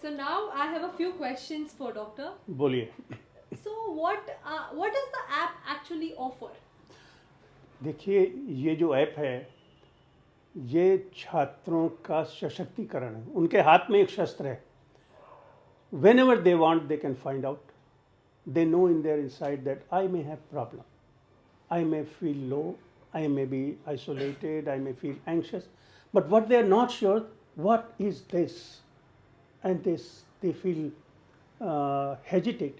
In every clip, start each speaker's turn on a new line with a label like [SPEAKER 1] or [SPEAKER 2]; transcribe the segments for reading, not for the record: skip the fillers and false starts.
[SPEAKER 1] So now I have a few questions for doctor.
[SPEAKER 2] बोलिए.
[SPEAKER 1] So what does the app actually offer?
[SPEAKER 2] देखिए, ये जो app है ये छात्रों का सशक्तिकरण है. उनके हाथ में एक शस्त्र है. Whenever they want, they can find out. They know in their inside that I may have problem. I may feel low. I may be isolated. I may feel anxious. But what they are not sure, what is this? And they feel hesitate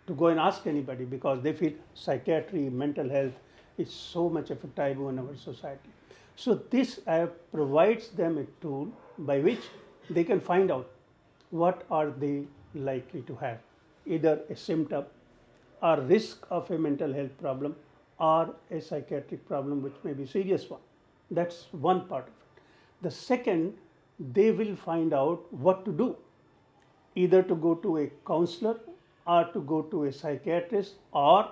[SPEAKER 2] to go and ask anybody because they feel psychiatry, mental health is so much of a taboo in our society. So this app provides them a tool by which they can find out what are they likely to have, either a symptom or risk of a mental health problem or a psychiatric problem which may be serious one. That's one part of it. The second, they will find out what to do, either to go to a counselor or to go to a psychiatrist or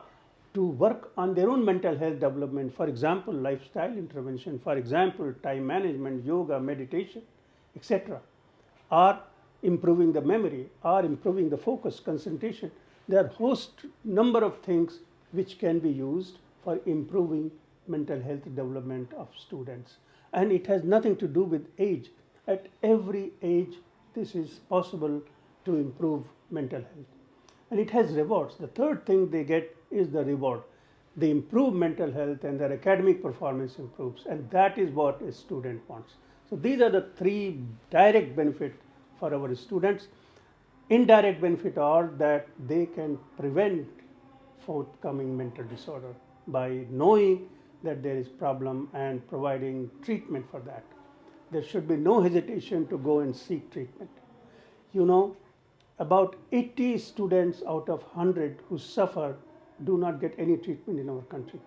[SPEAKER 2] to work on their own mental health development. For example, lifestyle intervention, for example, time management, yoga, meditation, etc. Or improving the memory or improving the focus, concentration. There are host number of things which can be used for improving mental health development of students. And it has nothing to do with age. At every age, this is possible to improve mental health. And it has rewards. The third thing they get is the reward. They improve mental health and their academic performance improves, and that is what a student wants. So these are the three direct benefits for our students. Indirect benefit are that they can prevent forthcoming mental disorder by knowing that there is problem and providing treatment for that. There should be no hesitation to go and seek treatment. You know, about 80 students out of 100 who suffer do not get any treatment in our country.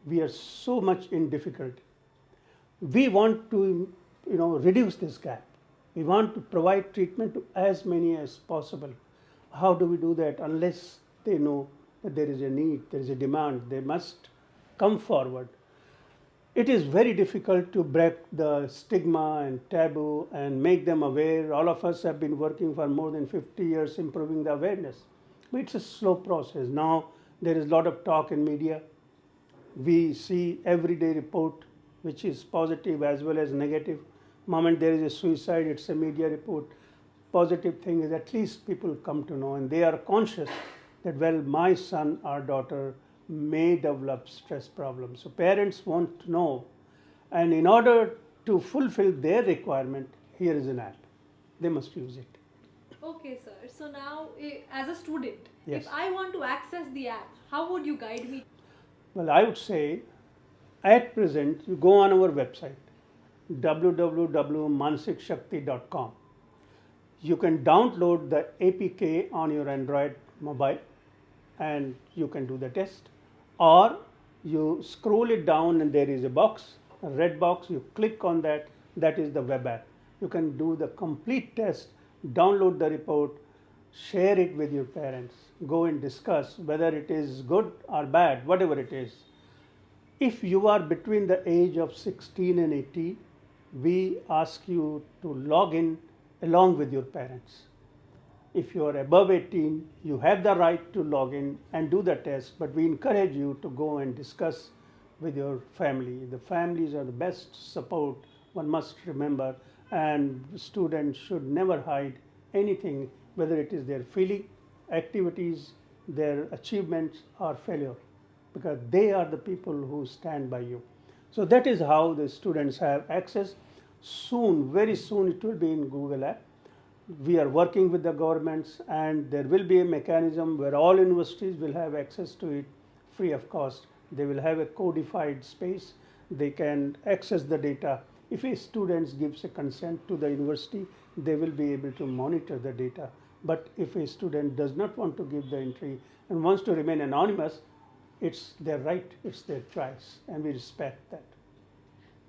[SPEAKER 2] We are so much in difficulty. We want to, reduce this gap. We want to provide treatment to as many as possible. How do we do that? Unless they know that there is a need, there is a demand, they must come forward. It is very difficult to break the stigma and taboo and make them aware. All of us have been working for more than 50 years improving the awareness. But it's a slow process. Now there is a lot of talk in media. We see everyday report which is positive as well as negative. Moment there is a suicide, it's a media report. Positive thing is at least people come to know and they are conscious that, well, my son or daughter may develop stress problems. So parents want to know, and in order to fulfill their requirement, here is an app. They must use it.
[SPEAKER 1] Okay, sir. So now, as a student,
[SPEAKER 2] Yes.
[SPEAKER 1] if I want to access the app, how would you guide me?
[SPEAKER 2] Well, I would say at present you go on our website www.mansikshakti.com. You can download the APK on your Android mobile and you can do the test, or you scroll it down and there is a box, a red box, you click on that, that is the web app. You can do the complete test, download the report, share it with your parents, go and discuss whether it is good or bad, whatever it is. If you are between the age of 16 and 18, we ask you to log in along with your parents. If you are above 18, you have the right to log in and do the test, but we encourage you to go and discuss with your family. The families are the best support, one must remember, and students should never hide anything, whether it is their feeling, activities, their achievements, or failure, because they are the people who stand by you. So that is how the students have access. Soon, very soon, it will be in Google app. We are working with the governments, and there will be a mechanism where all universities will have access to it free of cost. They will have a codified space. They can access the data. If a student gives a consent to the university, they will be able to monitor the data. But if a student does not want to give the entry and wants to remain anonymous, it's their right, it's their choice, and we respect that.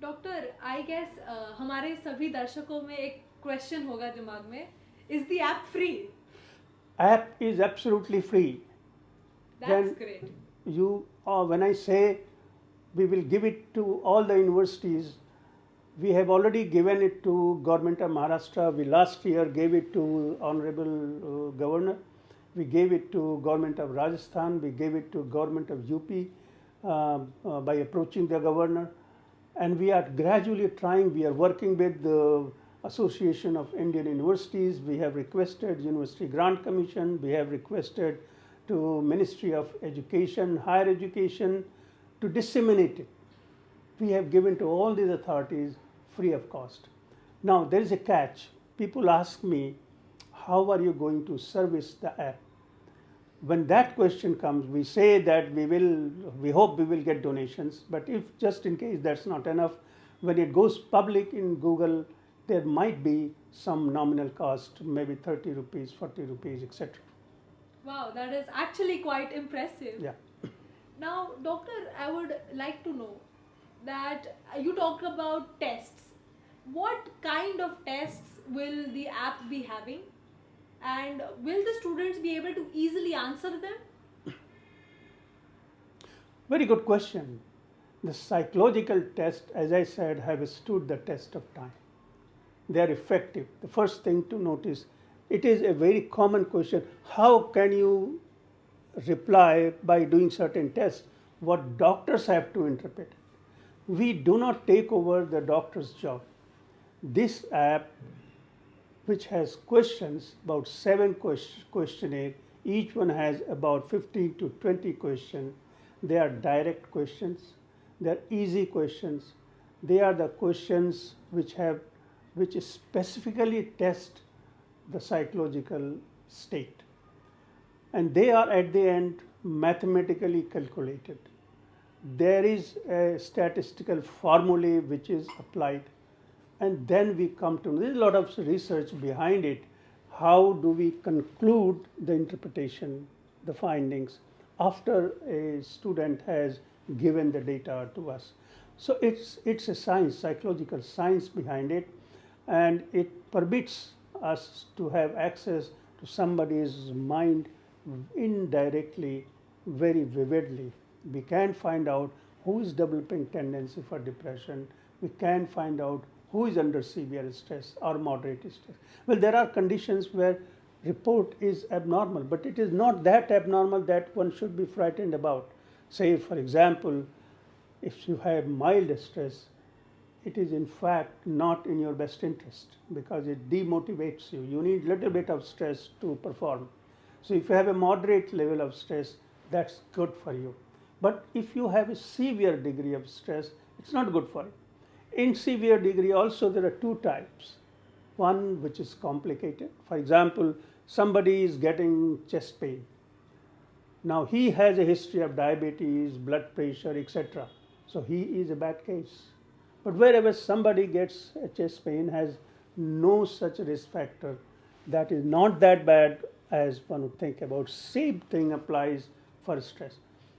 [SPEAKER 1] Doctor I guess हमारे सभी दर्शकों में एक question होगा दिमाग में, is the app free?
[SPEAKER 2] App is absolutely free.
[SPEAKER 1] That's
[SPEAKER 2] Then
[SPEAKER 1] great.
[SPEAKER 2] you, when I say we will give it to all the universities, We have already given it to Government of Maharashtra. We last year gave it to Honorable Governor. We gave it to Government of Rajasthan. We gave it to Government of UP by approaching the Governor. And we are gradually trying. We are working with the Association of Indian Universities. We have requested University Grant Commission. We have requested to Ministry of Education, Higher Education to disseminate it. We have given to all these authorities free of cost. Now there is a catch. People ask me, how are you going to service the app? When that question comes, we say that we hope we will get donations, but if just in case that's not enough, when it goes public in Google, there might be some nominal cost, maybe 30 rupees, 40 rupees, etc.
[SPEAKER 1] Wow, that is actually quite impressive.
[SPEAKER 2] Yeah.
[SPEAKER 1] Now, doctor, I would like to know that you talked about tests. What kind of tests will the app be having? And will the students be able to easily answer them?
[SPEAKER 2] Very good question. The psychological tests, as I said, have stood the test of time. They are effective. The first thing to notice, it is a very common question. How can you reply by doing certain tests? What doctors have to interpret. We do not take over the doctor's job. This app, which has questions, about 7 questionnaire, each one has about 15 to 20 questions. They are direct questions. They are easy questions. They are the questions which specifically test the psychological state. And they are at the end mathematically calculated. There is a statistical formula which is applied, and then we come to, there is a lot of research behind it. How do we conclude the interpretation, the findings, after a student has given the data to us? So it's a science, psychological science behind it, and it permits us to have access to somebody's mind indirectly, very vividly. We can find out who is developing tendency for depression. We can find out who is under severe stress or moderate stress. Well, there are conditions where report is abnormal, but it is not that abnormal that one should be frightened about. Say, for example, if you have mild stress, it is in fact not in your best interest because it demotivates you. You need little bit of stress to perform. So if you have a moderate level of stress, that's good for you. But if you have a severe degree of stress, it's not good for you. In severe degree also there are 2 types. One which is complicated. For example, somebody is getting chest pain. Now he has a history of diabetes, blood pressure, etc. So he is a bad case. But wherever somebody gets a chest pain, has no such risk factor, that is not that bad as one would think about. Same thing applies for stress.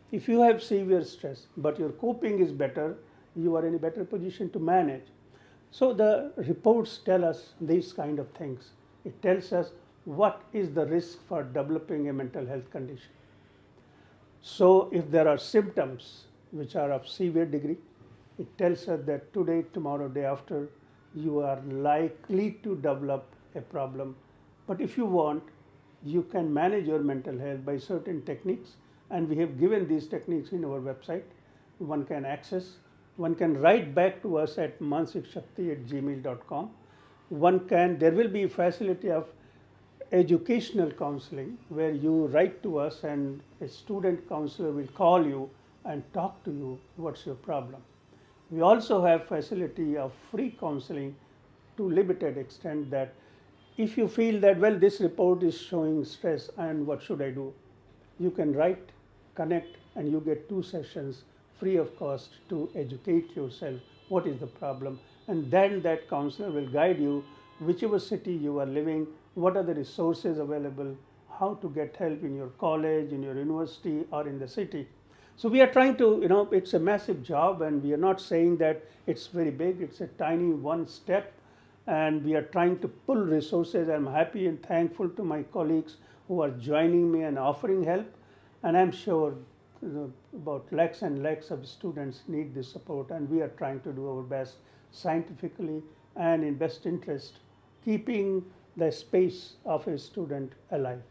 [SPEAKER 2] If you have severe stress but your coping is better, you are in a better position to manage. So the reports tell us these kind of things. It tells us what is the risk for developing a mental health condition. So if there are symptoms which are of severe degree, it tells us that today, tomorrow, day after, you are likely to develop a problem. But if you want, you can manage your mental health by certain techniques, and we have given these techniques in our website. One can access. One can write back to us at mansikshakti@gmail.com. There will be a facility of educational counseling where you write to us and a student counselor will call you and talk to you what's your problem. We also have facility of free counseling to limited extent, that if you feel that, well, this report is showing stress and what should I do, you can write, connect, and you get 2 sessions free of cost to educate yourself what is the problem, and then that counselor will guide you whichever city you are living, what are the resources available, how to get help in your college, in your university, or in the city. So we are trying to, it's a massive job, and we are not saying that it's very big, it's a tiny one step, and we are trying to pull resources. I'm happy and thankful to my colleagues who are joining me and offering help, and I'm sure about lakhs and lakhs of students need this support, and we are trying to do our best scientifically and in best interest, keeping the space of a student alive.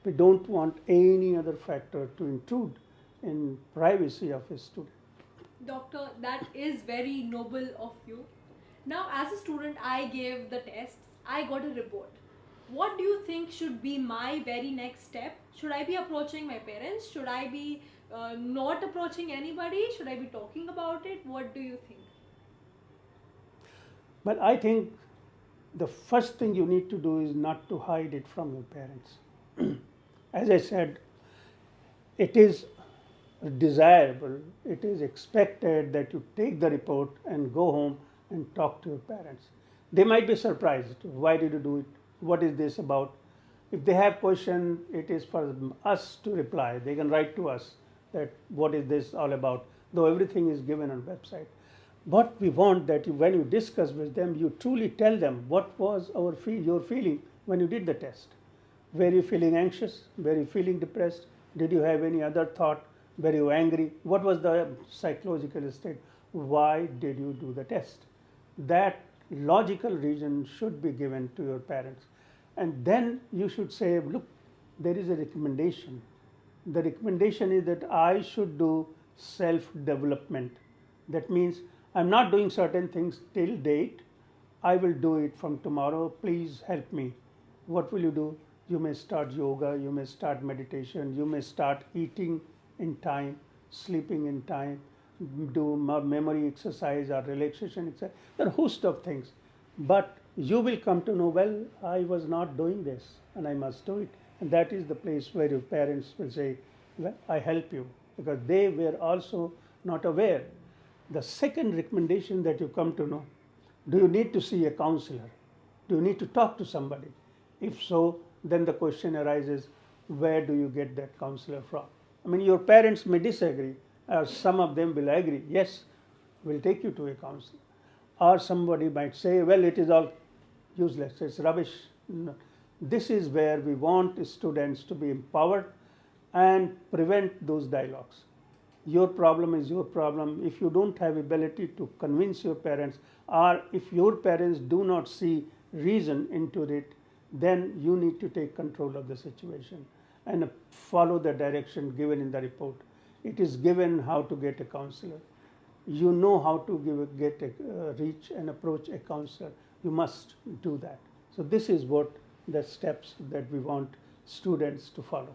[SPEAKER 2] We don't want any other factor to intrude in privacy of a student.
[SPEAKER 1] Doctor, that is very noble of you. Now, as a student, I gave the tests, I got a report. What do you think should be my very next step? Should I be approaching my parents? Should I be not approaching anybody? Should I be talking about it? What do you think?
[SPEAKER 2] But I think the first thing you need to do is not to hide it from your parents. As I said, it is desirable, it is expected that you take the report and go home and talk to your parents. They might be surprised. Why did you do it? What is this about? If they have question, it is for us to reply. They can write to us that what is this all about, though everything is given on website. What we want that when you discuss with them, you truly tell them what was your feeling when you did the test. Were you feeling anxious? Were you feeling depressed? Did you have any other thought? Were you angry? What was the psychological state? Why did you do the test? That logical reason should be given to your parents. And then you should say, look, there is a recommendation. The recommendation is that I should do self-development. That means I'm not doing certain things till date. I will do it from tomorrow. Please help me. What will you do? You may start yoga, you may start meditation, you may start eating in time, sleeping in time, do memory exercise or relaxation exercise. There are a host of things. But you will come to know, well, I was not doing this and I must do it. And that is the place where your parents will say, well, I help you, because they were also not aware. The second recommendation that you come to know, do you need to see a counselor? Do you need to talk to somebody? If so, then the question arises, where do you get that counselor from? I mean, your parents may disagree, or some of them will agree, yes, we'll take you to a counselor. Or somebody might say, well, it is all useless, it's rubbish. No. This is where we want students to be empowered and prevent those dialogues. Your problem is your problem. If you don't have ability to convince your parents, or if your parents do not see reason into it, then you need to take control of the situation and follow the direction given in the report. It is given how to get a counselor. You know how to reach and approach a counselor. You must do that. So this is what the steps that we want students to follow.